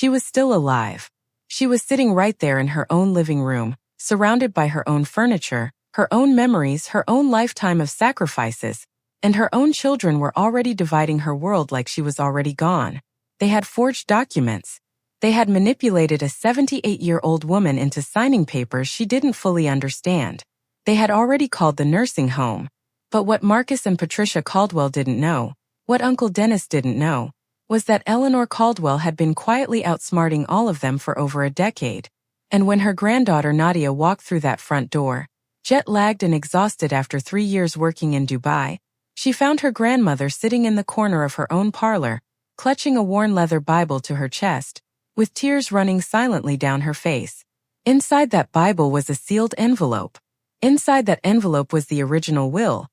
She was still alive. She was sitting right there in her own living room, surrounded by her own furniture, her own memories, her own lifetime of sacrifices, and her own children were already dividing her world like she was already gone. They had forged documents. They had manipulated a 78-year-old woman into signing papers she didn't fully understand. They had already called the nursing home. But what Marcus and Patricia Caldwell didn't know, what Uncle Dennis didn't know, was that Eleanor Caldwell had been quietly outsmarting all of them for over a decade. And when her granddaughter Nadia walked through that front door, jet-lagged and exhausted after 3 years working in Dubai, she found her grandmother sitting in the corner of her own parlor, clutching a worn leather Bible to her chest, with tears running silently down her face. Inside that Bible was a sealed envelope. Inside that envelope was the original will,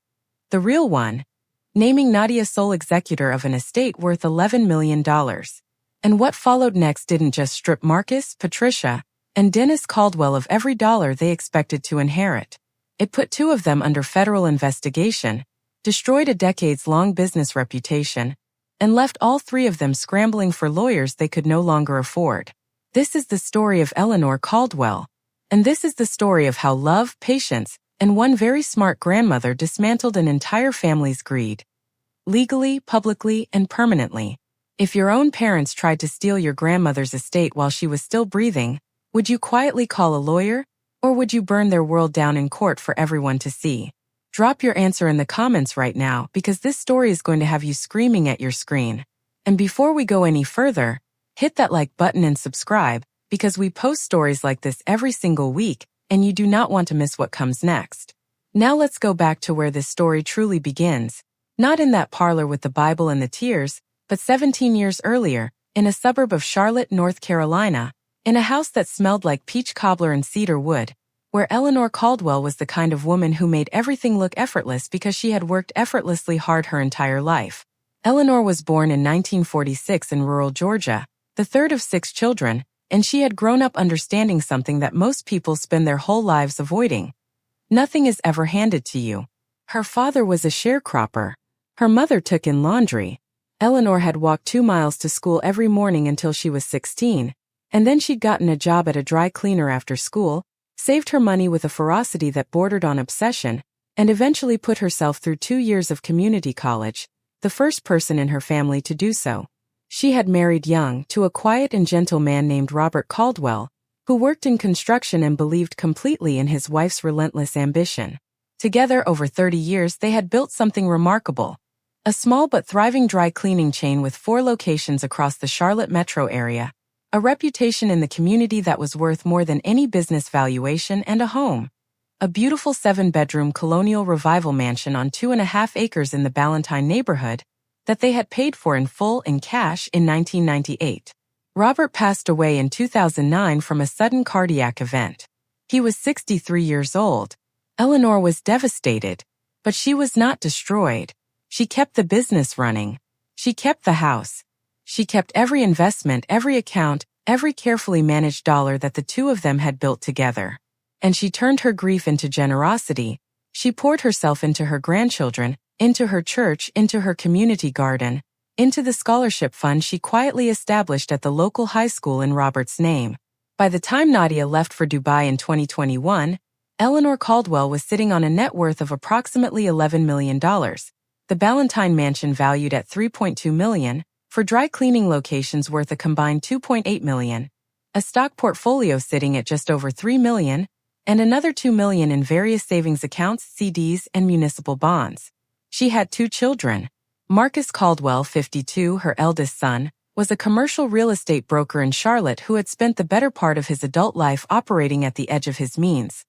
the real one, naming Nadia sole executor of an estate worth $11 million. And what followed next didn't just strip Marcus, Patricia, and Dennis Caldwell of every dollar they expected to inherit. It put 2 of them under federal investigation, destroyed a decades-long business reputation, and left all 3 of them scrambling for lawyers they could no longer afford. This is the story of Eleanor Caldwell. And this is the story of how love, patience, and one very smart grandmother dismantled an entire family's greed. Legally, publicly, and permanently. If your own parents tried to steal your grandmother's estate while she was still breathing, would you quietly call a lawyer? Or would you burn their world down in court for everyone to see? Drop your answer in the comments right now because this story is going to have you screaming at your screen. And before we go any further, hit that like button and subscribe because we post stories like this every single week and you do not want to miss what comes next. Now let's go back to where this story truly begins. Not in that parlor with the Bible and the tears, but 17 years earlier, in a suburb of Charlotte, North Carolina, in a house that smelled like peach cobbler and cedar wood, where Eleanor Caldwell was the kind of woman who made everything look effortless because she had worked effortlessly hard her entire life. Eleanor was born in 1946 in rural Georgia, the third of 6 children, and she had grown up understanding something that most people spend their whole lives avoiding. Nothing is ever handed to you. Her father was a sharecropper. Her mother took in laundry. Eleanor had walked 2 miles to school every morning until she was 16, and then she'd gotten a job at a dry cleaner after school, saved her money with a ferocity that bordered on obsession, and eventually put herself through 2 years of community college, the first person in her family to do so. She had married young to a quiet and gentle man named Robert Caldwell, who worked in construction and believed completely in his wife's relentless ambition. Together over 30 years they had built something remarkable. A small but thriving dry cleaning chain with 4 locations across the Charlotte metro area, a reputation in the community that was worth more than any business valuation, and a home. A beautiful 7-bedroom colonial revival mansion on 2.5 acres in the Ballantyne neighborhood that they had paid for in full in cash in 1998. Robert passed away in 2009 from a sudden cardiac event. He was 63 years old. Eleanor was devastated, but she was not destroyed. She kept the business running. She kept the house. She kept every investment, every account, every carefully managed dollar that the 2 of them had built together. And she turned her grief into generosity. She poured herself into her grandchildren, into her church, into her community garden, into the scholarship fund she quietly established at the local high school in Robert's name. By the time Nadia left for Dubai in 2021, Eleanor Caldwell was sitting on a net worth of approximately $11 million. The Ballantyne mansion valued at $3.2 million, for dry cleaning locations worth a combined $2.8 million, a stock portfolio sitting at just over $3 million, and another $2 million in various savings accounts, CDs, and municipal bonds. She had 2 children. Marcus Caldwell, 52, her eldest son, was a commercial real estate broker in Charlotte who had spent the better part of his adult life operating at the edge of his means,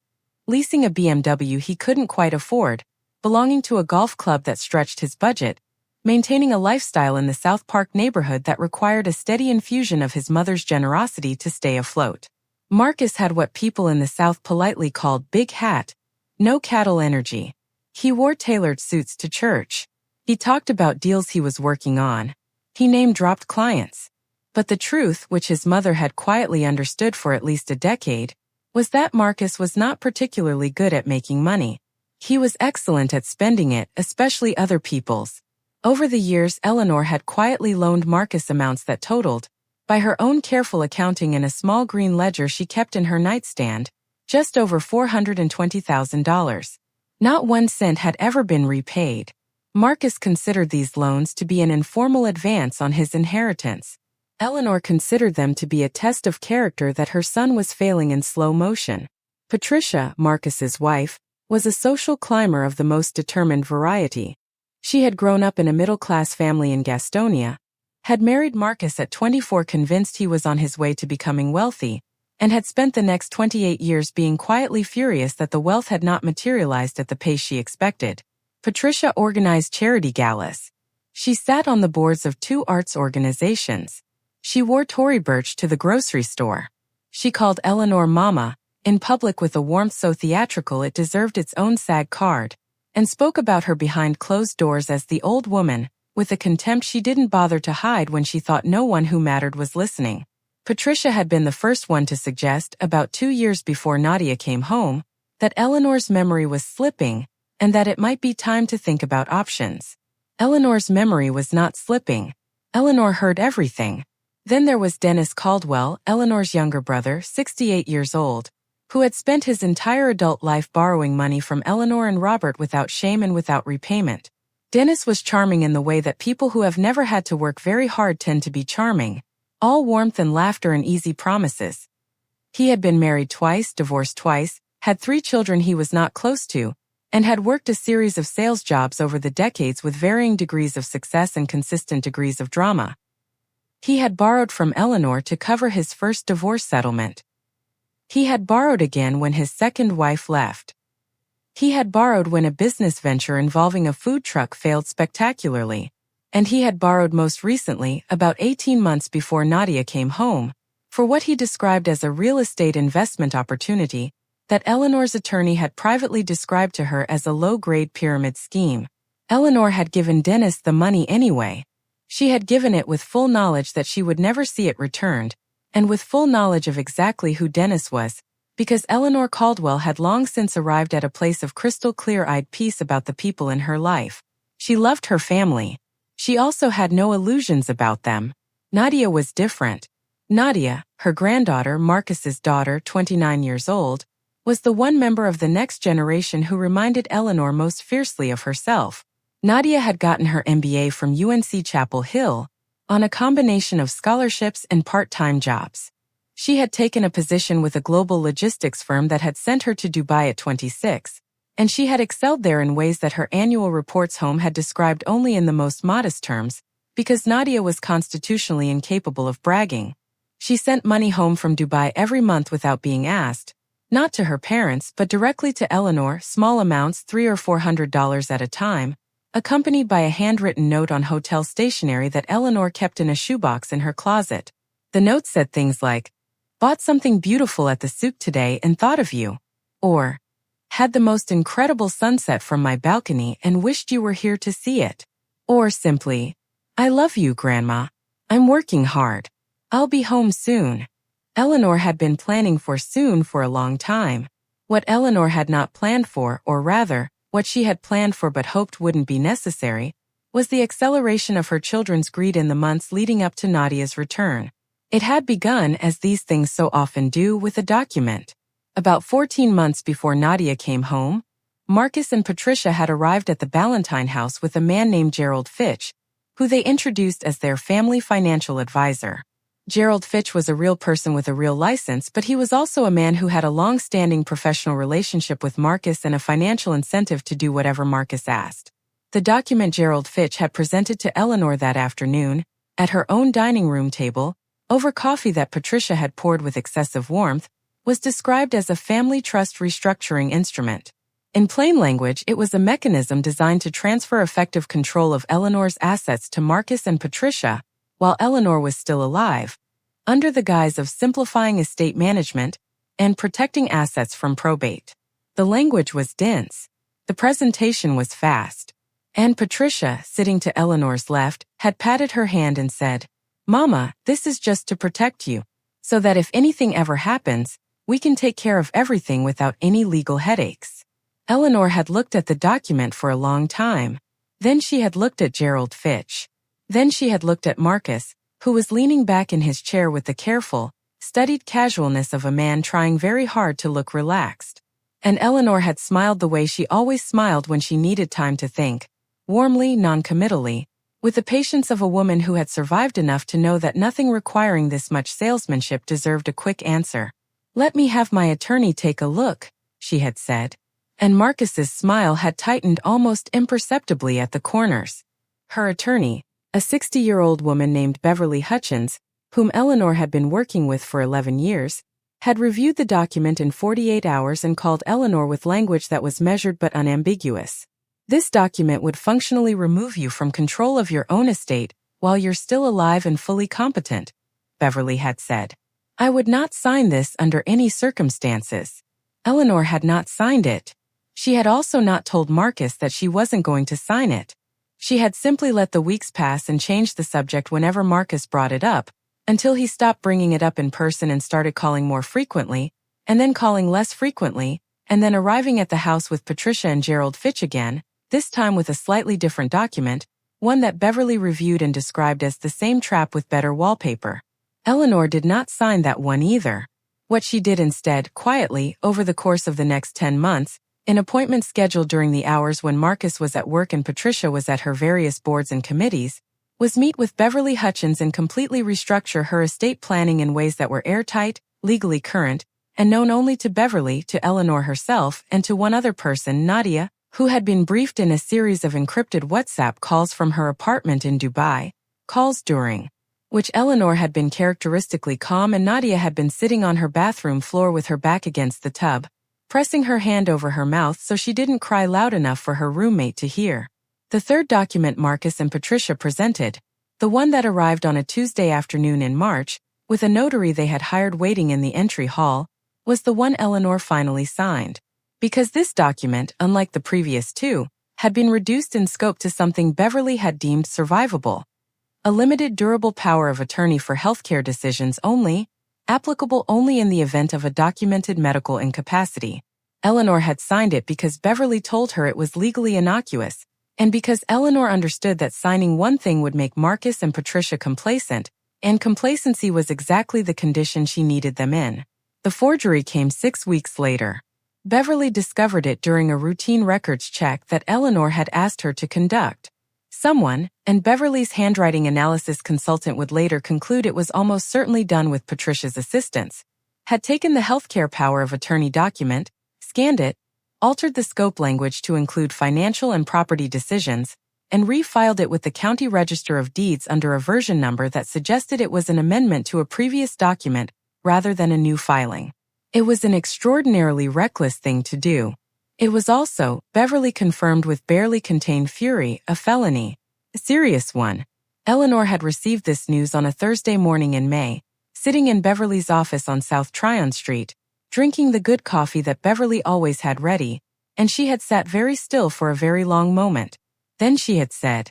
leasing a BMW he couldn't quite afford, belonging to a golf club that stretched his budget, maintaining a lifestyle in the South Park neighborhood that required a steady infusion of his mother's generosity to stay afloat. Marcus had what people in the South politely called big hat, no cattle energy. He wore tailored suits to church. He talked about deals he was working on. He name-dropped clients. But the truth, which his mother had quietly understood for at least a decade, was that Marcus was not particularly good at making money. He was excellent at spending it, especially other people's. Over the years, Eleanor had quietly loaned Marcus amounts that totaled, by her own careful accounting in a small green ledger she kept in her nightstand, just over $420,000. Not 1 cent had ever been repaid. Marcus considered these loans to be an informal advance on his inheritance. Eleanor considered them to be a test of character that her son was failing in slow motion. Patricia, Marcus's wife, was a social climber of the most determined variety. She had grown up in a middle-class family in Gastonia, had married Marcus at 24 convinced he was on his way to becoming wealthy, and had spent the next 28 years being quietly furious that the wealth had not materialized at the pace she expected. Patricia organized charity galas. She sat on the boards of 2 arts organizations. She wore Tory Burch to the grocery store. She called Eleanor Mama, in public with a warmth so theatrical it deserved its own SAG card, and spoke about her behind closed doors as the old woman, with a contempt she didn't bother to hide when she thought no one who mattered was listening. Patricia had been the first one to suggest, about 2 years before Nadia came home, that Eleanor's memory was slipping, and that it might be time to think about options. Eleanor's memory was not slipping. Eleanor heard everything. Then there was Dennis Caldwell, Eleanor's younger brother, 68 years old, who had spent his entire adult life borrowing money from Eleanor and Robert without shame and without repayment. Dennis was charming in the way that people who have never had to work very hard tend to be charming, all warmth and laughter and easy promises. He had been married twice, divorced twice, had 3 children he was not close to, and had worked a series of sales jobs over the decades with varying degrees of success and consistent degrees of drama. He had borrowed from Eleanor to cover his first divorce settlement. He had borrowed again when his second wife left. He had borrowed when a business venture involving a food truck failed spectacularly, and he had borrowed most recently, about 18 months before Nadia came home, for what he described as a real estate investment opportunity that Eleanor's attorney had privately described to her as a low-grade pyramid scheme. Eleanor had given Dennis the money anyway. She had given it with full knowledge that she would never see it returned, and with full knowledge of exactly who Dennis was, because Eleanor Caldwell had long since arrived at a place of crystal clear-eyed peace about the people in her life. She loved her family. She also had no illusions about them. Nadia was different. Nadia, her granddaughter, Marcus's daughter, 29 years old, was the one member of the next generation who reminded Eleanor most fiercely of herself. Nadia had gotten her MBA from UNC Chapel Hill, on a combination of scholarships and part-time jobs. She had taken a position with a global logistics firm that had sent her to Dubai at 26, and she had excelled there in ways that her annual reports home had described only in the most modest terms, because Nadia was constitutionally incapable of bragging. She sent money home from Dubai every month without being asked, not to her parents but directly to Eleanor, small amounts, $300 or $400 at a time, accompanied by a handwritten note on hotel stationery that Eleanor kept in a shoebox in her closet. The note said things like, "Bought something beautiful at the souk today and thought of you," or "Had the most incredible sunset from my balcony and wished you were here to see it," or simply, "I love you, Grandma. I'm working hard. I'll be home soon." Eleanor had been planning for soon for a long time. What Eleanor had not planned for, or rather, what she had planned for but hoped wouldn't be necessary, was the acceleration of her children's greed in the months leading up to Nadia's return. It had begun, as these things so often do, with a document. About 14 months before Nadia came home, Marcus and Patricia had arrived at the Ballantyne house with a man named Gerald Fitch, who they introduced as their family financial advisor. Gerald Fitch was a real person with a real license, but he was also a man who had a long-standing professional relationship with Marcus and a financial incentive to do whatever Marcus asked. The document Gerald Fitch had presented to Eleanor that afternoon, at her own dining room table, over coffee that Patricia had poured with excessive warmth, was described as a family trust restructuring instrument. In plain language, it was a mechanism designed to transfer effective control of Eleanor's assets to Marcus and Patricia, while Eleanor was still alive, under the guise of simplifying estate management and protecting assets from probate. The language was dense. The presentation was fast. And Patricia, sitting to Eleanor's left, had patted her hand and said, "Mama, this is just to protect you, so that if anything ever happens, we can take care of everything without any legal headaches." Eleanor had looked at the document for a long time. Then she had looked at Gerald Fitch. Then she had looked at Marcus, who was leaning back in his chair with the careful, studied casualness of a man trying very hard to look relaxed. And Eleanor had smiled the way she always smiled when she needed time to think, warmly, non-committally, with the patience of a woman who had survived enough to know that nothing requiring this much salesmanship deserved a quick answer. "Let me have my attorney take a look," she had said. And Marcus's smile had tightened almost imperceptibly at the corners. Her attorney, a 60-year-old woman named Beverly Hutchins, whom Eleanor had been working with for 11 years, had reviewed the document in 48 hours and called Eleanor with language that was measured but unambiguous. "This document would functionally remove you from control of your own estate while you're still alive and fully competent," Beverly had said. "I would not sign this under any circumstances." Eleanor had not signed it. She had also not told Marcus that she wasn't going to sign it. She had simply let the weeks pass and changed the subject whenever Marcus brought it up, until he stopped bringing it up in person and started calling more frequently, and then calling less frequently, and then arriving at the house with Patricia and Gerald Fitch again, this time with a slightly different document, one that Beverly reviewed and described as the same trap with better wallpaper. Eleanor did not sign that one either. What she did instead, quietly, over the course of the next 10 months, in appointments scheduled during the hours when Marcus was at work and Patricia was at her various boards and committees, was meet with Beverly Hutchins and completely restructure her estate planning in ways that were airtight, legally current, and known only to Beverly, to Eleanor herself, and to one other person, Nadia, who had been briefed in a series of encrypted WhatsApp calls from her apartment in Dubai, calls during which Eleanor had been characteristically calm and Nadia had been sitting on her bathroom floor with her back against the tub, pressing her hand over her mouth so she didn't cry loud enough for her roommate to hear. The third document Marcus and Patricia presented, the one that arrived on a Tuesday afternoon in March, with a notary they had hired waiting in the entry hall, was the one Eleanor finally signed. Because this document, unlike the previous two, had been reduced in scope to something Beverly had deemed survivable. A limited durable power of attorney for healthcare decisions only, applicable only in the event of a documented medical incapacity. Eleanor had signed it because Beverly told her it was legally innocuous, and because Eleanor understood that signing one thing would make Marcus and Patricia complacent, and complacency was exactly the condition she needed them in. The forgery came 6 weeks later. Beverly discovered it during a routine records check that Eleanor had asked her to conduct. Someone, and Beverly's handwriting analysis consultant would later conclude it was almost certainly done with Patricia's assistance, had taken the healthcare power of attorney document, scanned it, altered the scope language to include financial and property decisions, and refiled it with the County Register of Deeds under a version number that suggested it was an amendment to a previous document rather than a new filing. It was an extraordinarily reckless thing to do. It was also, Beverly confirmed with barely contained fury, a felony. A serious one. Eleanor had received this news on a Thursday morning in May, sitting in Beverly's office on South Tryon Street, drinking the good coffee that Beverly always had ready, and she had sat very still for a very long moment. Then she had said,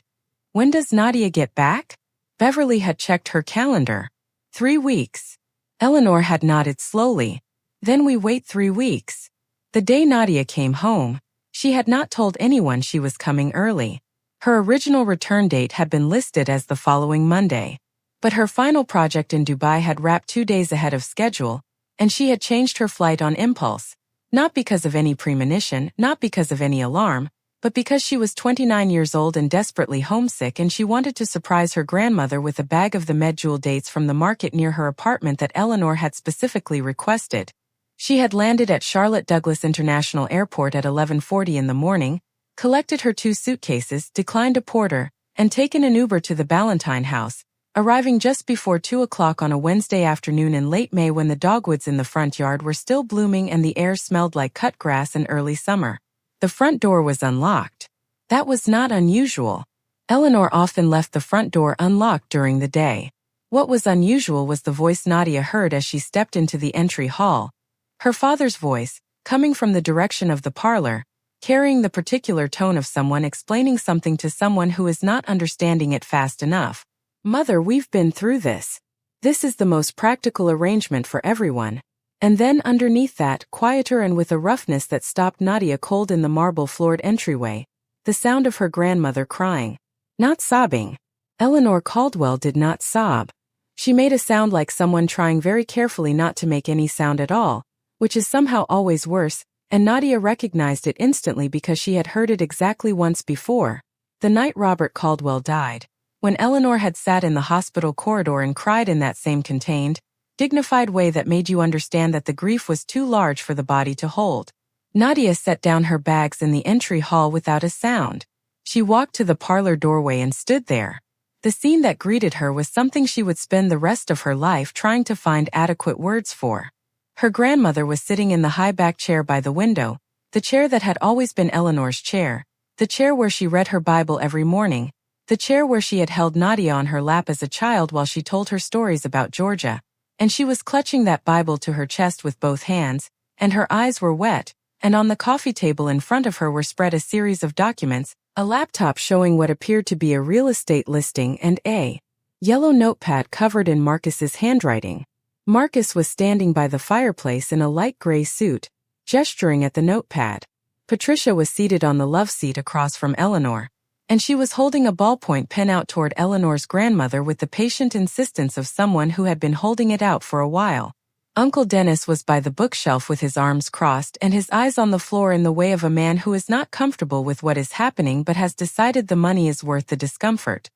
"When does Nadia get back?" Beverly had checked her calendar. 3 weeks. Eleanor had nodded slowly. Then we wait 3 weeks. The day Nadia came home, she had not told anyone she was coming early. Her original return date had been listed as the following Monday. But her final project in Dubai had wrapped 2 days ahead of schedule, and she had changed her flight on impulse, not because of any premonition, not because of any alarm, but because she was 29 years old and desperately homesick and she wanted to surprise her grandmother with a bag of the medjool dates from the market near her apartment that Eleanor had specifically requested. She had landed at Charlotte Douglas International Airport at 11:40 in the morning, collected her 2 suitcases, declined a porter, and taken an Uber to the Ballantyne house, arriving just before 2 o'clock on a Wednesday afternoon in late May when the dogwoods in the front yard were still blooming and the air smelled like cut grass in early summer. The front door was unlocked. That was not unusual. Eleanor often left the front door unlocked during the day. What was unusual was the voice Nadia heard as she stepped into the entry hall. Her father's voice, coming from the direction of the parlor, carrying the particular tone of someone explaining something to someone who is not understanding it fast enough. "Mother, we've been through this. This is the most practical arrangement for everyone." And then underneath that, quieter and with a roughness that stopped Nadia cold in the marble-floored entryway, the sound of her grandmother crying. Not sobbing. Eleanor Caldwell did not sob. She made a sound like someone trying very carefully not to make any sound at all, which is somehow always worse, and Nadia recognized it instantly because she had heard it exactly once before, the night Robert Caldwell died, when Eleanor had sat in the hospital corridor and cried in that same contained, dignified way that made you understand that the grief was too large for the body to hold. Nadia set down her bags in the entry hall without a sound. She walked to the parlor doorway and stood there. The scene that greeted her was something she would spend the rest of her life trying to find adequate words for. Her grandmother was sitting in the high-back chair by the window, the chair that had always been Eleanor's chair, the chair where she read her Bible every morning, the chair where she had held Nadia on her lap as a child while she told her stories about Georgia, and she was clutching that Bible to her chest with both hands, and her eyes were wet, and on the coffee table in front of her were spread a series of documents, a laptop showing what appeared to be a real estate listing and a yellow notepad covered in Marcus's handwriting. Marcus was standing by the fireplace in a light gray suit, gesturing at the notepad. Patricia was seated on the love seat across from Eleanor, and she was holding a ballpoint pen out toward Eleanor's grandmother with the patient insistence of someone who had been holding it out for a while. Uncle Dennis was by the bookshelf with his arms crossed and his eyes on the floor in the way of a man who is not comfortable with what is happening but has decided the money is worth the discomfort.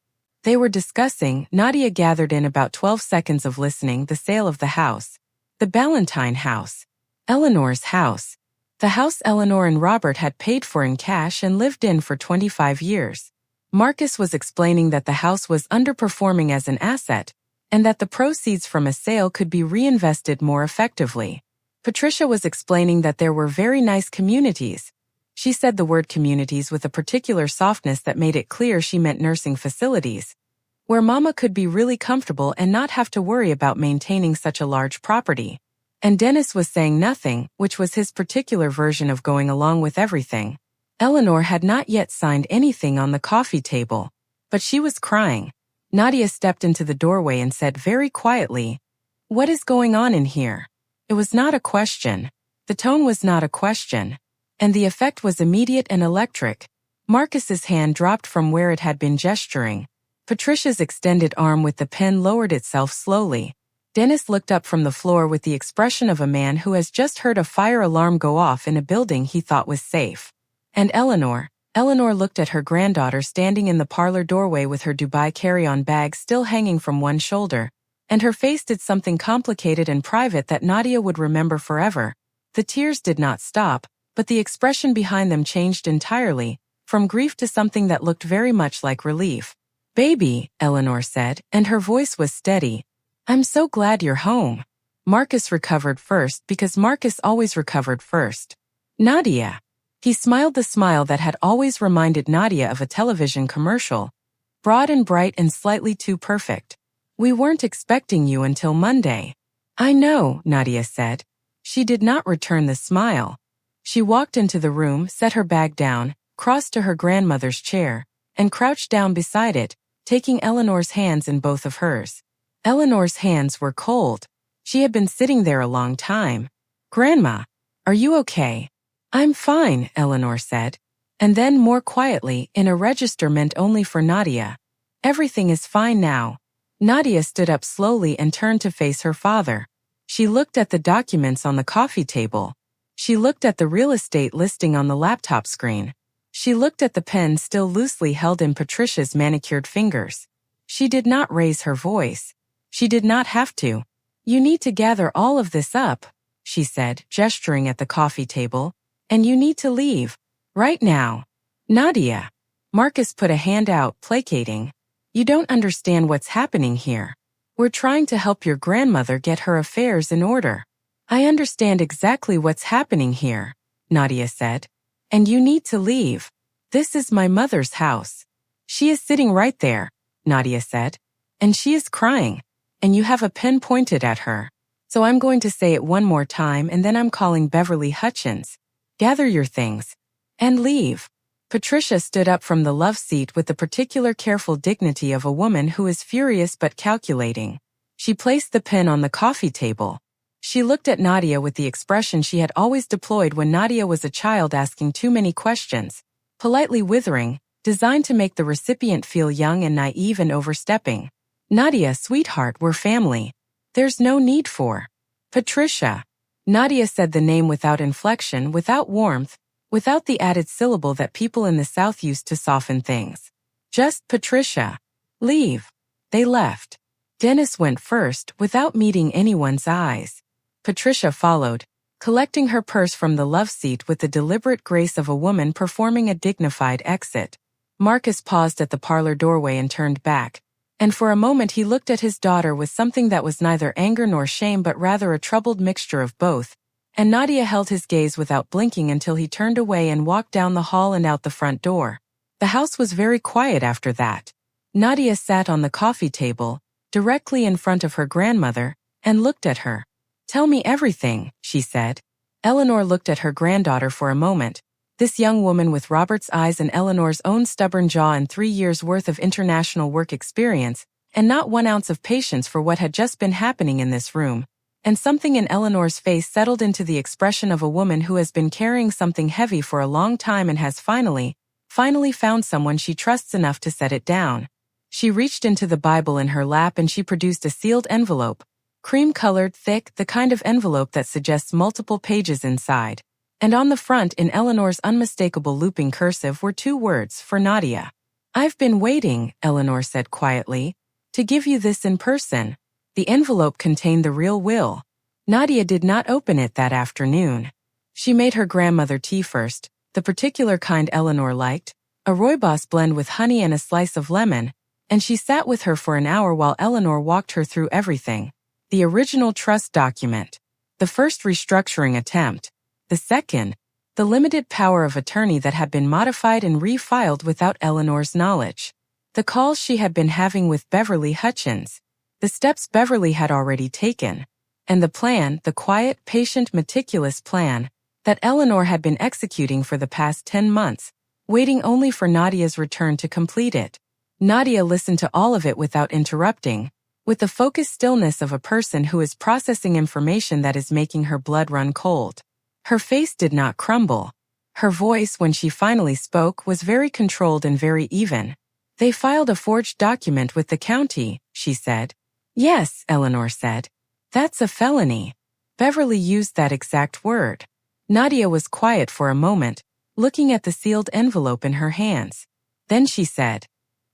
They were discussing, Nadia gathered in about 12 seconds of listening, the sale of the house. The Ballantyne house. Eleanor's house. The house Eleanor and Robert had paid for in cash and lived in for 25 years. Marcus was explaining that the house was underperforming as an asset, and that the proceeds from a sale could be reinvested more effectively. Patricia was explaining that there were very nice communities. She said the word communities with a particular softness that made it clear she meant nursing facilities, where Mama could be really comfortable and not have to worry about maintaining such a large property. And Dennis was saying nothing, which was his particular version of going along with everything. Eleanor had not yet signed anything on the coffee table, but she was crying. Nadia stepped into the doorway and said very quietly, "What is going on in here?" It was not a question. The tone was not a question. And the effect was immediate and electric. Marcus's hand dropped from where it had been gesturing. Patricia's extended arm with the pen lowered itself slowly. Dennis looked up from the floor with the expression of a man who has just heard a fire alarm go off in a building he thought was safe. And Eleanor looked at her granddaughter standing in the parlor doorway with her Dubai carry-on bag still hanging from one shoulder, and her face did something complicated and private that Nadia would remember forever. The tears did not stop, but the expression behind them changed entirely, from grief to something that looked very much like relief. "Baby," Eleanor said, and her voice was steady. "I'm so glad you're home." Marcus recovered first because Marcus always recovered first. "Nadia." He smiled the smile that had always reminded Nadia of a television commercial. Broad and bright and slightly too perfect. "We weren't expecting you until Monday." "I know," Nadia said. She did not return the smile. She walked into the room, set her bag down, crossed to her grandmother's chair, and crouched down beside it, taking Eleanor's hands in both of hers. Eleanor's hands were cold. She had been sitting there a long time. "Grandma, are you okay?" "I'm fine," Eleanor said. And then more quietly, in a register meant only for Nadia, "Everything is fine now." Nadia stood up slowly and turned to face her father. She looked at the documents on the coffee table. She looked at the real estate listing on the laptop screen. She looked at the pen still loosely held in Patricia's manicured fingers. She did not raise her voice. She did not have to. "You need to gather all of this up," she said, gesturing at the coffee table. "And you need to leave. Right now." "Nadia." Marcus put a hand out, placating. "You don't understand what's happening here. We're trying to help your grandmother get her affairs in order." "I understand exactly what's happening here," Nadia said. "And you need to leave. This is my mother's house." "She is sitting right there," Nadia said. "And she is crying. And you have a pen pointed at her. So I'm going to say it one more time and then I'm calling Beverly Hutchins. Gather your things. And leave." Patricia stood up from the love seat with the particular careful dignity of a woman who is furious but calculating. She placed the pen on the coffee table. She looked at Nadia with the expression she had always deployed when Nadia was a child asking too many questions, politely withering, designed to make the recipient feel young and naive and overstepping. Nadia, sweetheart, we're family. There's no need for. Patricia. Nadia said the name without inflection, without warmth, without the added syllable that people in the South used to soften things. Just Patricia. Leave. They left. Dennis went first, without meeting anyone's eyes. Patricia followed, collecting her purse from the love seat with the deliberate grace of a woman performing a dignified exit. Marcus paused at the parlor doorway and turned back, and for a moment he looked at his daughter with something that was neither anger nor shame but rather a troubled mixture of both, and Nadia held his gaze without blinking until he turned away and walked down the hall and out the front door. The house was very quiet after that. Nadia sat on the coffee table, directly in front of her grandmother, and looked at her. "Tell me everything," she said. Eleanor looked at her granddaughter for a moment. This young woman with Robert's eyes and Eleanor's own stubborn jaw and 3 years' worth of international work experience, and not 1 ounce of patience for what had just been happening in this room. And something in Eleanor's face settled into the expression of a woman who has been carrying something heavy for a long time and has finally found someone she trusts enough to set it down. She reached into the Bible in her lap and she produced a sealed envelope, cream-colored, thick, the kind of envelope that suggests multiple pages inside. And on the front, in Eleanor's unmistakable looping cursive, were 2 words, for Nadia. "I've been waiting," Eleanor said quietly, "to give you this in person." The envelope contained the real will. Nadia did not open it that afternoon. She made her grandmother tea first, the particular kind Eleanor liked, a rooibos blend with honey and a slice of lemon, and she sat with her for an hour while Eleanor walked her through everything. The original trust document. The first restructuring attempt. The second, the limited power of attorney that had been modified and refiled without Eleanor's knowledge. The calls she had been having with Beverly Hutchins. The steps Beverly had already taken. And the plan, the quiet, patient, meticulous plan, that Eleanor had been executing for the past 10 months, waiting only for Nadia's return to complete it. Nadia listened to all of it without interrupting, with the focused stillness of a person who is processing information that is making her blood run cold. Her face did not crumble. Her voice, when she finally spoke, was very controlled and very even. "They filed a forged document with the county," she said. "Yes," Eleanor said. "That's a felony." Beverly used that exact word. Nadia was quiet for a moment, looking at the sealed envelope in her hands. Then she said,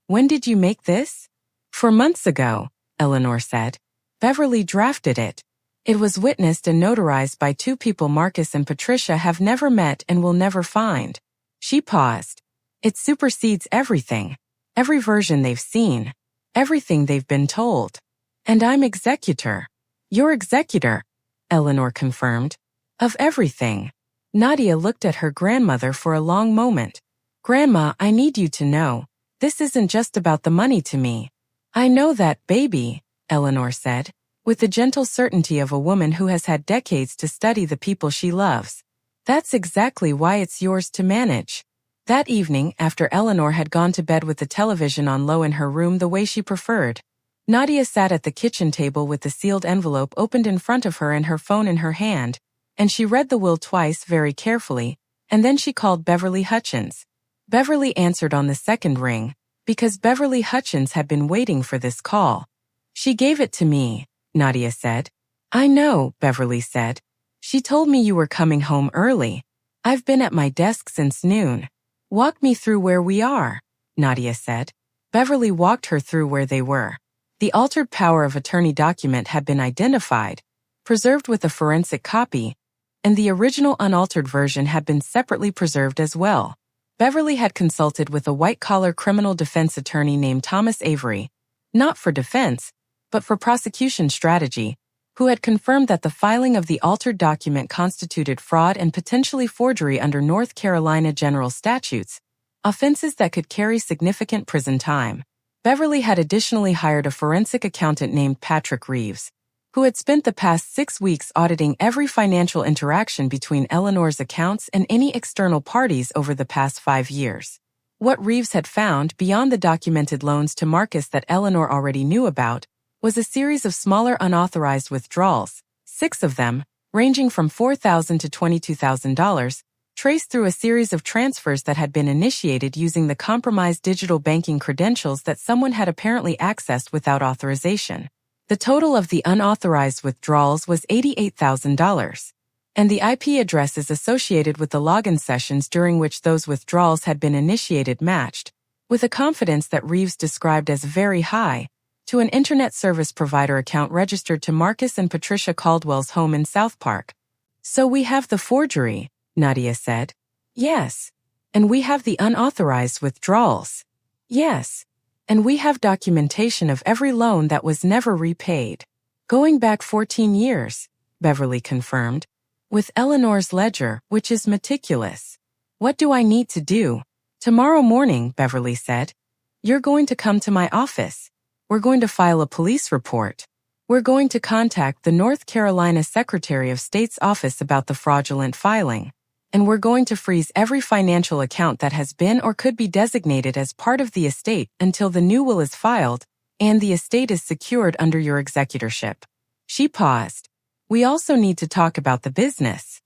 "When did you make this?" "4 months ago," Eleanor said. "Beverly drafted it. It was witnessed and notarized by 2 people Marcus and Patricia have never met and will never find." She paused. "It supersedes everything. Every version they've seen. Everything they've been told. And I'm executor." "You're executor," Eleanor confirmed. "Of everything." Nadia looked at her grandmother for a long moment. "Grandma, I need you to know, this isn't just about the money to me." "I know that, baby," Eleanor said, with the gentle certainty of a woman who has had decades to study the people she loves. "That's exactly why it's yours to manage." That evening, after Eleanor had gone to bed with the television on low in her room the way she preferred, Nadia sat at the kitchen table with the sealed envelope opened in front of her and her phone in her hand, and she read the will twice very carefully, and then she called Beverly Hutchins. Beverly answered on the second ring, because Beverly Hutchins had been waiting for this call. "She gave it to me," Nadia said. "I know," Beverly said. "She told me you were coming home early. I've been at my desk since noon." "Walk me through where we are," Nadia said. Beverly walked her through where they were. The altered power of attorney document had been identified, preserved with a forensic copy, and the original unaltered version had been separately preserved as well. Beverly had consulted with a white-collar criminal defense attorney named Thomas Avery, not for defense, but for prosecution strategy, who had confirmed that the filing of the altered document constituted fraud and potentially forgery under North Carolina general statutes, offenses that could carry significant prison time. Beverly had additionally hired a forensic accountant named Patrick Reeves, who had spent the past 6 weeks auditing every financial interaction between Eleanor's accounts and any external parties over the past 5 years. What Reeves had found, beyond the documented loans to Marcus that Eleanor already knew about, was a series of smaller unauthorized withdrawals, 6 of them, ranging from $4,000 to $22,000, traced through a series of transfers that had been initiated using the compromised digital banking credentials that someone had apparently accessed without authorization. The total of the unauthorized withdrawals was $88,000, and the IP addresses associated with the login sessions during which those withdrawals had been initiated matched, with a confidence that Reeves described as very high, to an internet service provider account registered to Marcus and Patricia Caldwell's home in South Park. "So we have the forgery," Nadia said. "Yes. And we have the unauthorized withdrawals." "Yes. And we have documentation of every loan that was never repaid." "Going back 14 years, Beverly confirmed. "With Eleanor's ledger, which is meticulous." "What do I need to do?" "Tomorrow morning," Beverly said. "You're going to come to my office. We're going to file a police report. We're going to contact the North Carolina Secretary of State's office about the fraudulent filing. And we're going to freeze every financial account that has been or could be designated as part of the estate until the new will is filed and the estate is secured under your executorship." She paused. "We also need to talk about the business."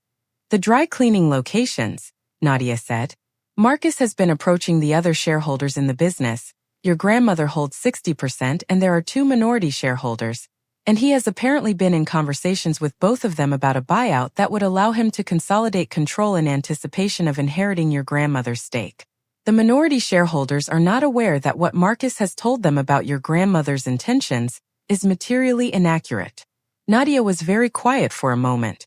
"The dry cleaning locations," Nadia said. "Marcus has been approaching the other shareholders in the business. Your grandmother holds 60% and there are 2 minority shareholders. And he has apparently been in conversations with both of them about a buyout that would allow him to consolidate control in anticipation of inheriting your grandmother's stake. The minority shareholders are not aware that what Marcus has told them about your grandmother's intentions is materially inaccurate." Nadia was very quiet for a moment.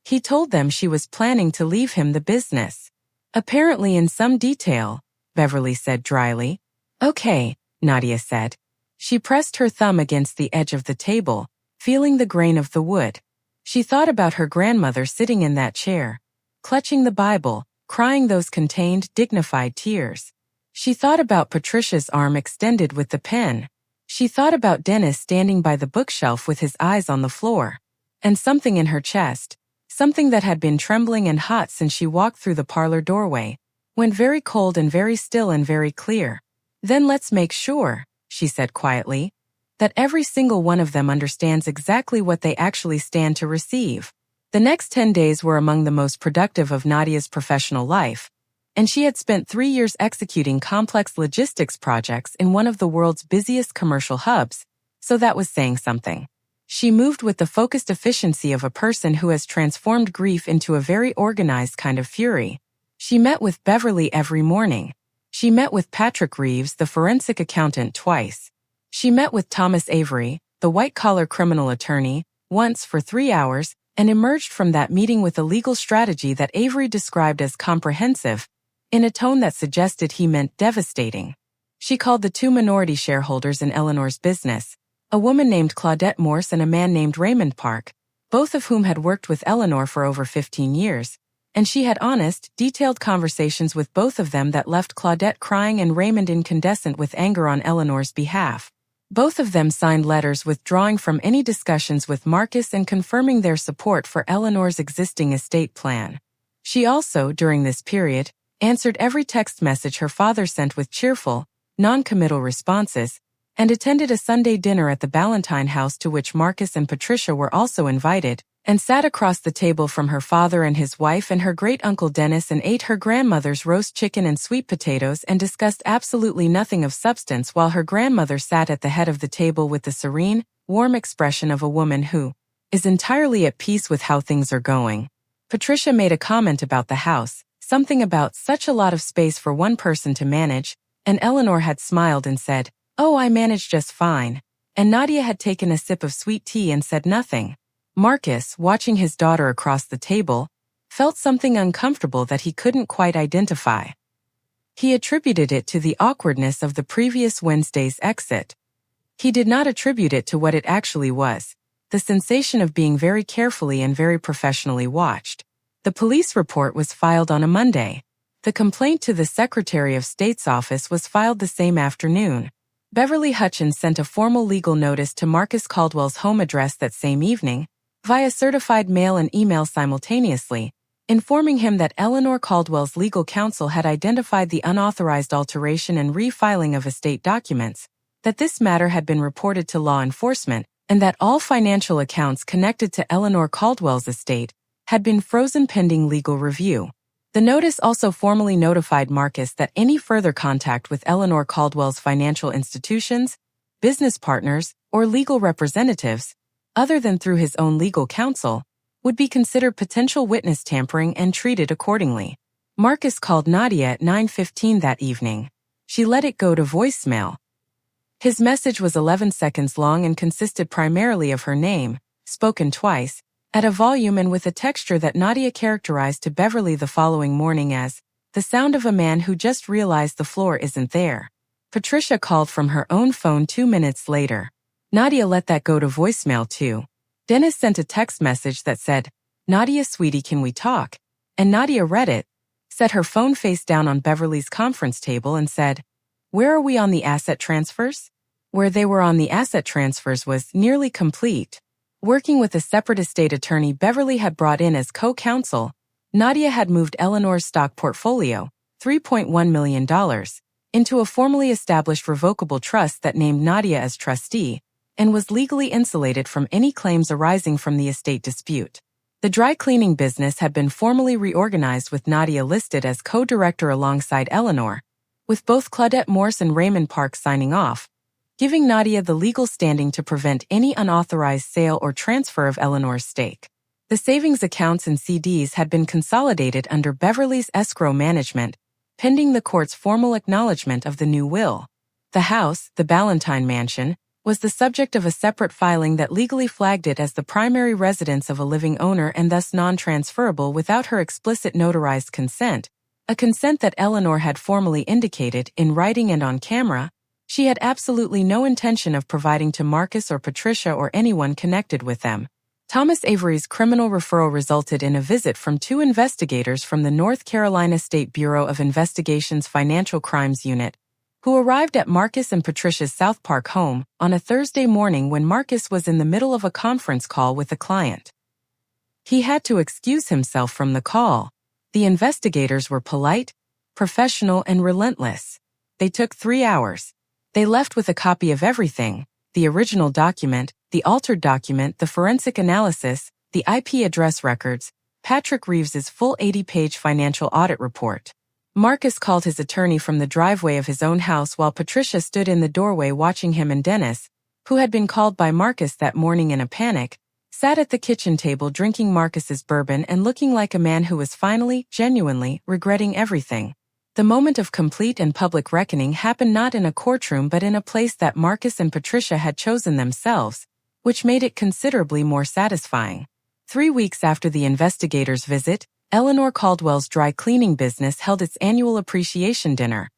"He told them she was planning to leave him the business. Apparently in some detail," Beverly said dryly. "Okay," Nadia said. She pressed her thumb against the edge of the table, feeling the grain of the wood. She thought about her grandmother sitting in that chair, clutching the Bible, crying those contained, dignified tears. She thought about Patricia's arm extended with the pen. She thought about Dennis standing by the bookshelf with his eyes on the floor. And something in her chest, something that had been trembling and hot since she walked through the parlor doorway, went very cold and very still and very clear. "Then let's make sure," she said quietly, "that every single one of them understands exactly what they actually stand to receive." The next 10 days were among the most productive of Nadia's professional life, and she had spent 3 years executing complex logistics projects in one of the world's busiest commercial hubs, so that was saying something. She moved with the focused efficiency of a person who has transformed grief into a very organized kind of fury. She met with Beverly every morning. She met with Patrick Reeves, the forensic accountant, twice. She met with Thomas Avery, the white-collar criminal attorney, once for 3 hours, and emerged from that meeting with a legal strategy that Avery described as comprehensive, in a tone that suggested he meant devastating. She called the 2 minority shareholders in Eleanor's business, a woman named Claudette Morse and a man named Raymond Park, both of whom had worked with Eleanor for over 15 years, and she had honest, detailed conversations with both of them that left Claudette crying and Raymond incandescent with anger on Eleanor's behalf. Both of them signed letters withdrawing from any discussions with Marcus and confirming their support for Eleanor's existing estate plan. She also, during this period, answered every text message her father sent with cheerful, non-committal responses, and attended a Sunday dinner at the Ballantyne house to which Marcus and Patricia were also invited, and sat across the table from her father and his wife and her great-uncle Dennis and ate her grandmother's roast chicken and sweet potatoes and discussed absolutely nothing of substance while her grandmother sat at the head of the table with the serene, warm expression of a woman who is entirely at peace with how things are going. Patricia made a comment about the house, something about such a lot of space for one person to manage, and Eleanor had smiled and said, "Oh, I manage just fine," and Nadia had taken a sip of sweet tea and said nothing. Marcus, watching his daughter across the table, felt something uncomfortable that he couldn't quite identify. He attributed it to the awkwardness of the previous Wednesday's exit. He did not attribute it to what it actually was, the sensation of being very carefully and very professionally watched. The police report was filed on a Monday. The complaint to the Secretary of State's office was filed the same afternoon. Beverly Hutchins sent a formal legal notice to Marcus Caldwell's home address that same evening, via certified mail and email simultaneously, informing him that Eleanor Caldwell's legal counsel had identified the unauthorized alteration and refiling of estate documents, that this matter had been reported to law enforcement, and that all financial accounts connected to Eleanor Caldwell's estate had been frozen pending legal review. The notice also formally notified Marcus that any further contact with Eleanor Caldwell's financial institutions, business partners, or legal representatives, other than through his own legal counsel, would be considered potential witness tampering and treated accordingly. Marcus called Nadia at 9:15 that evening. She let it go to voicemail. His message was 11 seconds long and consisted primarily of her name, spoken twice, at a volume and with a texture that Nadia characterized to Beverly the following morning as, "The sound of a man who just realized the floor isn't there." Patricia called from her own phone 2 minutes later. Nadia let that go to voicemail too. Dennis sent a text message that said, "Nadia sweetie, can we talk?" And Nadia read it, set her phone face down on Beverly's conference table and said, "Where are we on the asset transfers?" Where they were on the asset transfers was nearly complete. Working with a separate estate attorney Beverly had brought in as co-counsel, Nadia had moved Eleanor's stock portfolio, $3.1 million, into a formally established revocable trust that named Nadia as trustee, and was legally insulated from any claims arising from the estate dispute. The dry cleaning business had been formally reorganized with Nadia listed as co-director alongside Eleanor, with both Claudette Morse and Raymond Park signing off, giving Nadia the legal standing to prevent any unauthorized sale or transfer of Eleanor's stake. The savings accounts and CDs had been consolidated under Beverly's escrow management, pending the court's formal acknowledgement of the new will. The house, the Ballantyne Mansion, was the subject of a separate filing that legally flagged it as the primary residence of a living owner and thus non-transferable without her explicit notarized consent, a consent that Eleanor had formally indicated in writing and on camera. She had absolutely no intention of providing to Marcus or Patricia or anyone connected with them. Thomas Avery's criminal referral resulted in a visit from 2 investigators from the North Carolina State Bureau of Investigation's Financial Crimes Unit, who arrived at Marcus and Patricia's South Park home on a Thursday morning when Marcus was in the middle of a conference call with a client. He had to excuse himself from the call. The investigators were polite, professional, and relentless. They took 3 hours. They left with a copy of everything: the original document, the altered document, the forensic analysis, the IP address records, Patrick Reeves's full 80-page financial audit report. Marcus called his attorney from the driveway of his own house while Patricia stood in the doorway watching him, and Dennis, who had been called by Marcus that morning in a panic, sat at the kitchen table drinking Marcus's bourbon and looking like a man who was finally, genuinely, regretting everything. The moment of complete and public reckoning happened not in a courtroom but in a place that Marcus and Patricia had chosen themselves, which made it considerably more satisfying. 3 weeks after the investigators' visit, Eleanor Caldwell's dry cleaning business held its annual appreciation dinner,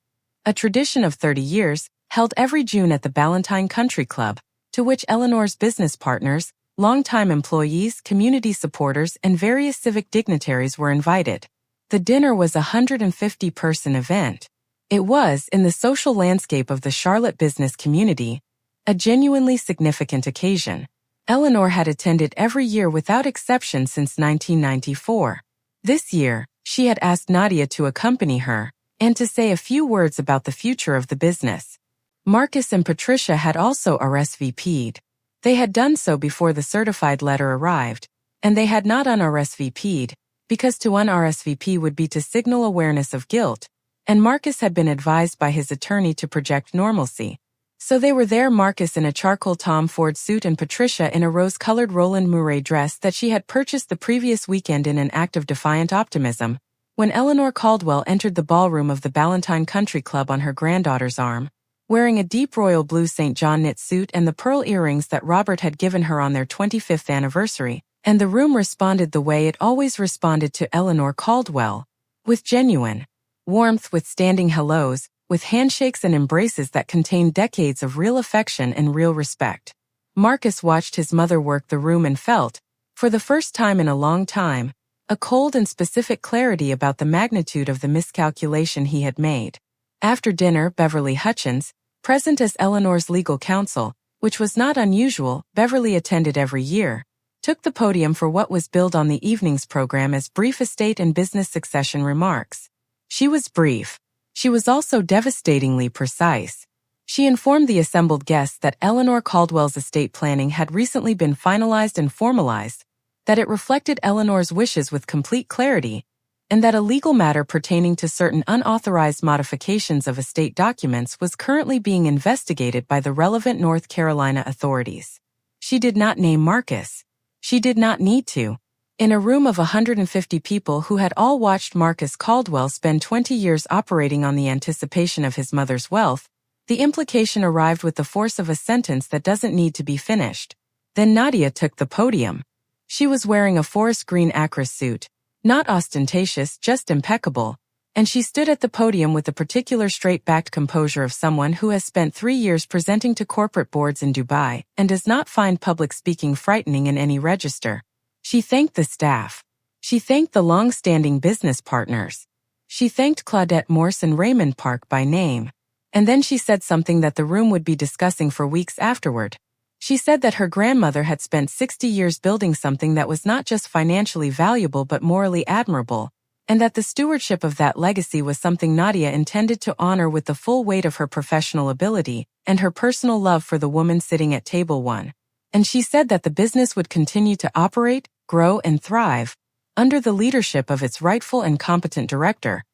a tradition of 30 years, held every June at the Ballantyne Country Club, to which Eleanor's business partners, longtime employees, community supporters, and various civic dignitaries were invited. The dinner was a 150-person event. It was, in the social landscape of the Charlotte business community, a genuinely significant occasion. Eleanor had attended every year without exception since 1994. This year, she had asked Nadia to accompany her and to say a few words about the future of the business. Marcus and Patricia had also RSVP'd. They had done so before the certified letter arrived, and they had not un-RSVP'd, because to un-RSVP would be to signal awareness of guilt, and Marcus had been advised by his attorney to project normalcy. So they were there, Marcus in a charcoal Tom Ford suit and Patricia in a rose-colored Roland Mouret dress that she had purchased the previous weekend in an act of defiant optimism, when Eleanor Caldwell entered the ballroom of the Ballantyne Country Club on her granddaughter's arm, wearing a deep royal blue St. John knit suit and the pearl earrings that Robert had given her on their 25th anniversary. And the room responded the way it always responded to Eleanor Caldwell, with genuine warmth, with standing hellos, with handshakes and embraces that contained decades of real affection and real respect. Marcus watched his mother work the room and felt, for the first time in a long time, a cold and specific clarity about the magnitude of the miscalculation he had made. After dinner, Beverly Hutchins, present as Eleanor's legal counsel, which was not unusual, Beverly attended every year, took the podium for what was billed on the evening's program as brief estate and business succession remarks. She was brief. She was also devastatingly precise. She informed the assembled guests that Eleanor Caldwell's estate planning had recently been finalized and formalized, that it reflected Eleanor's wishes with complete clarity, and that a legal matter pertaining to certain unauthorized modifications of estate documents was currently being investigated by the relevant North Carolina authorities. She did not name Marcus. She did not need to. In a room of 150 people who had all watched Marcus Caldwell spend 20 years operating on the anticipation of his mother's wealth, the implication arrived with the force of a sentence that doesn't need to be finished. Then Nadia took the podium. She was wearing a forest green Acris suit, not ostentatious, just impeccable, and she stood at the podium with the particular straight-backed composure of someone who has spent 3 years presenting to corporate boards in Dubai and does not find public speaking frightening in any register. She thanked the staff. She thanked the long-standing business partners. She thanked Claudette Morse and Raymond Park by name. And then she said something that the room would be discussing for weeks afterward. She said that her grandmother had spent 60 years building something that was not just financially valuable but morally admirable, and that the stewardship of that legacy was something Nadia intended to honor with the full weight of her professional ability and her personal love for the woman sitting at table 1. And she said that the business would continue to operate, grow, and thrive under the leadership of its rightful and competent director,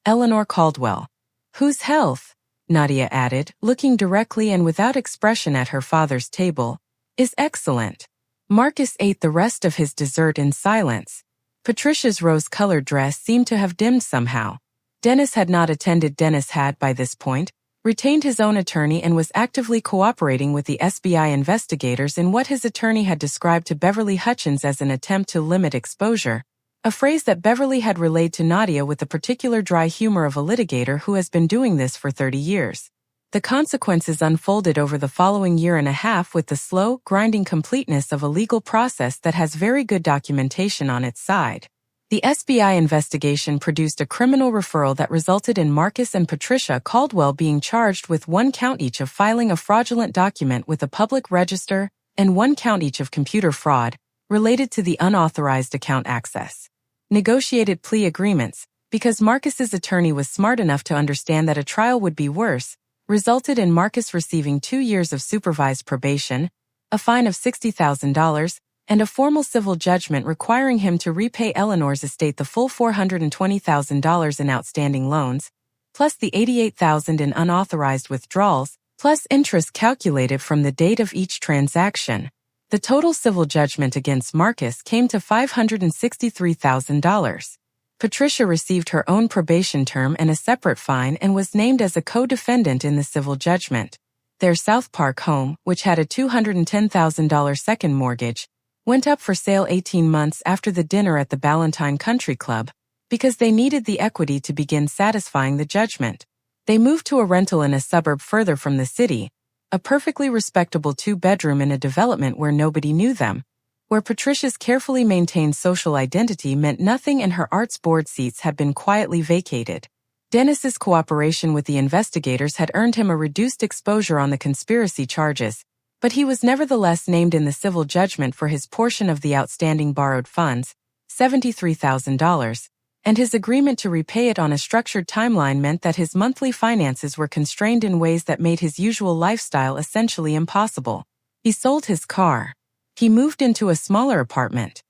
Eleanor Caldwell. Whose health, Nadia added, looking directly and without expression at her father's table, is excellent. Marcus ate the rest of his dessert in silence. Patricia's rose-colored dress seemed to have dimmed somehow. Dennis had not attended. Dennis had, by this point, retained his own attorney and was actively cooperating with the SBI investigators in what his attorney had described to Beverly Hutchins as an attempt to limit exposure, a phrase that Beverly had relayed to Nadia with the particular dry humor of a litigator who has been doing this for 30 years. The consequences unfolded over the following year and a half with the slow, grinding completeness of a legal process that has very good documentation on its side. The SBI investigation produced a criminal referral that resulted in Marcus and Patricia Caldwell being charged with 1 count each of filing a fraudulent document with a public register and 1 count each of computer fraud related to the unauthorized account access. Negotiated plea agreements, because Marcus's attorney was smart enough to understand that a trial would be worse, resulted in Marcus receiving 2 years of supervised probation, a fine of $60,000, and a formal civil judgment requiring him to repay Eleanor's estate the full $420,000 in outstanding loans, plus the $88,000 in unauthorized withdrawals, plus interest calculated from the date of each transaction. The total civil judgment against Marcus came to $563,000. Patricia received her own probation term and a separate fine and was named as a co-defendant in the civil judgment. Their South Park home, which had a $210,000 second mortgage, went up for sale 18 months after the dinner at the Ballantine Country Club, because they needed the equity to begin satisfying the judgment. They moved to a rental in a suburb further from the city, a perfectly respectable 2-bedroom in a development where nobody knew them, where Patricia's carefully maintained social identity meant nothing and her arts board seats had been quietly vacated. Dennis's cooperation with the investigators had earned him a reduced exposure on the conspiracy charges, but he was nevertheless named in the civil judgment for his portion of the outstanding borrowed funds, $73,000, and his agreement to repay it on a structured timeline meant that his monthly finances were constrained in ways that made his usual lifestyle essentially impossible. He sold his car. He moved into a smaller apartment.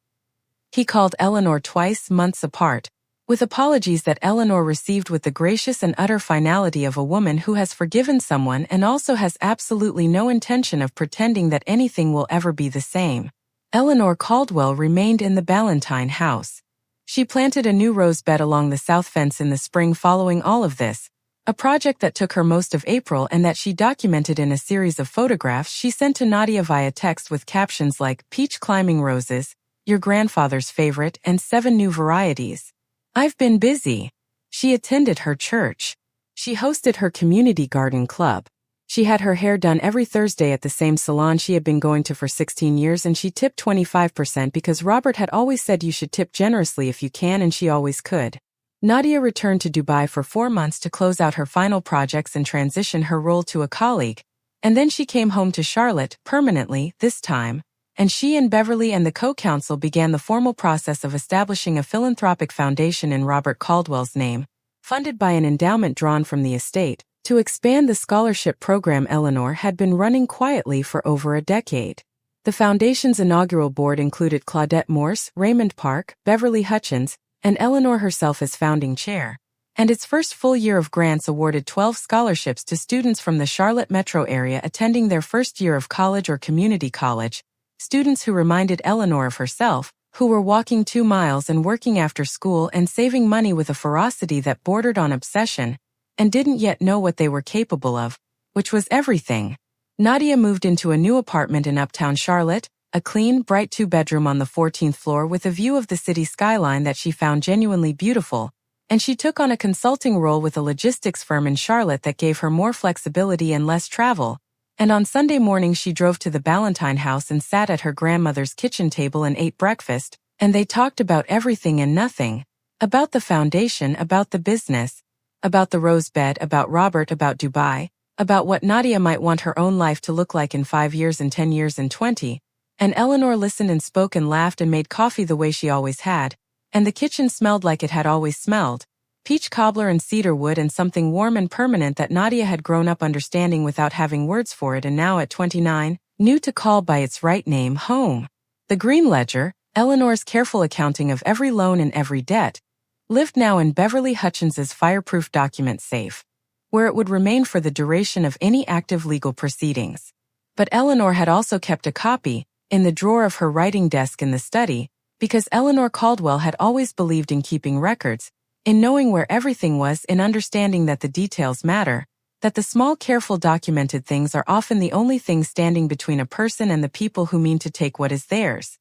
He called Eleanor twice months apart, with apologies that Eleanor received with the gracious and utter finality of a woman who has forgiven someone and also has absolutely no intention of pretending that anything will ever be the same. Eleanor Caldwell remained in the Ballantine house. She planted a new rose bed along the south fence in the spring following all of this, a project that took her most of April and that she documented in a series of photographs she sent to Nadia via text with captions like "Peach climbing roses, your grandfather's favorite, and 7 new varieties. I've been busy." She attended her church. She hosted her community garden club. She had her hair done every Thursday at the same salon she had been going to for 16 years, and she tipped 25% because Robert had always said you should tip generously if you can, and she always could. Nadia returned to Dubai for 4 months to close out her final projects and transition her role to a colleague, and then she came home to Charlotte, permanently, this time, and she and Beverly and the co-counsel began the formal process of establishing a philanthropic foundation in Robert Caldwell's name, funded by an endowment drawn from the estate, to expand the scholarship program Eleanor had been running quietly for over a decade. The foundation's inaugural board included Claudette Morse, Raymond Park, Beverly Hutchins, and Eleanor herself as founding chair. And its first full year of grants awarded 12 scholarships to students from the Charlotte metro area attending their first year of college or community college, students who reminded Eleanor of herself, who were walking 2 miles and working after school and saving money with a ferocity that bordered on obsession, and didn't yet know what they were capable of, which was everything. Nadia moved into a new apartment in uptown Charlotte, a clean, bright 2-bedroom on the 14th floor with a view of the city skyline that she found genuinely beautiful, and she took on a consulting role with a logistics firm in Charlotte that gave her more flexibility and less travel. And on Sunday morning she drove to the Ballantyne house and sat at her grandmother's kitchen table and ate breakfast, and they talked about everything and nothing. About the foundation, about the business, about the rose bed, about Robert, about Dubai, about what Nadia might want her own life to look like in 5 years and 10 years and 20, and Eleanor listened and spoke and laughed and made coffee the way she always had, and the kitchen smelled like it had always smelled, peach cobbler and cedar wood and something warm and permanent that Nadia had grown up understanding without having words for it and now at 29, knew to call by its right name, home. The green ledger, Eleanor's careful accounting of every loan and every debt, lived now in Beverly Hutchins's fireproof document safe, where it would remain for the duration of any active legal proceedings. But Eleanor had also kept a copy, in the drawer of her writing desk in the study, because Eleanor Caldwell had always believed in keeping records, in knowing where everything was, in understanding that the details matter, that the small careful documented things are often the only things standing between a person and the people who mean to take what is theirs.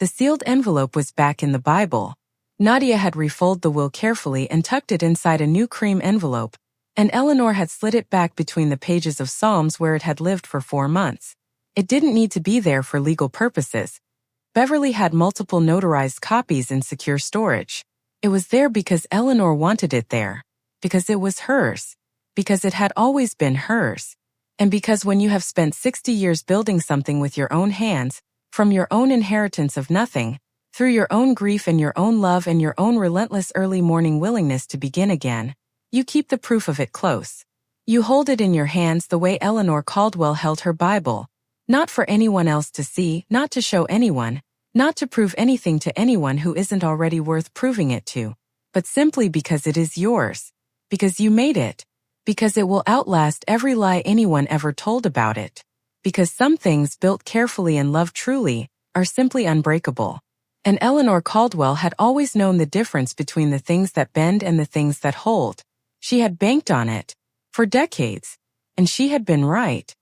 The sealed envelope was back in the Bible. Nadia had refolded the will carefully and tucked it inside a new cream envelope, and Eleanor had slid it back between the pages of Psalms where it had lived for 4 months. It didn't need to be there for legal purposes. Beverly had multiple notarized copies in secure storage. It was there because Eleanor wanted it there, because it was hers, because it had always been hers, and because when you have spent 60 years building something with your own hands, from your own inheritance of nothing, through your own grief and your own love and your own relentless early morning willingness to begin again, you keep the proof of it close. You hold it in your hands the way Eleanor Caldwell held her Bible, not for anyone else to see, not to show anyone, not to prove anything to anyone who isn't already worth proving it to, but simply because it is yours, because you made it, because it will outlast every lie anyone ever told about it, because some things built carefully and loved truly are simply unbreakable. And Eleanor Caldwell had always known the difference between the things that bend and the things that hold. She had banked on it for decades, and she had been right.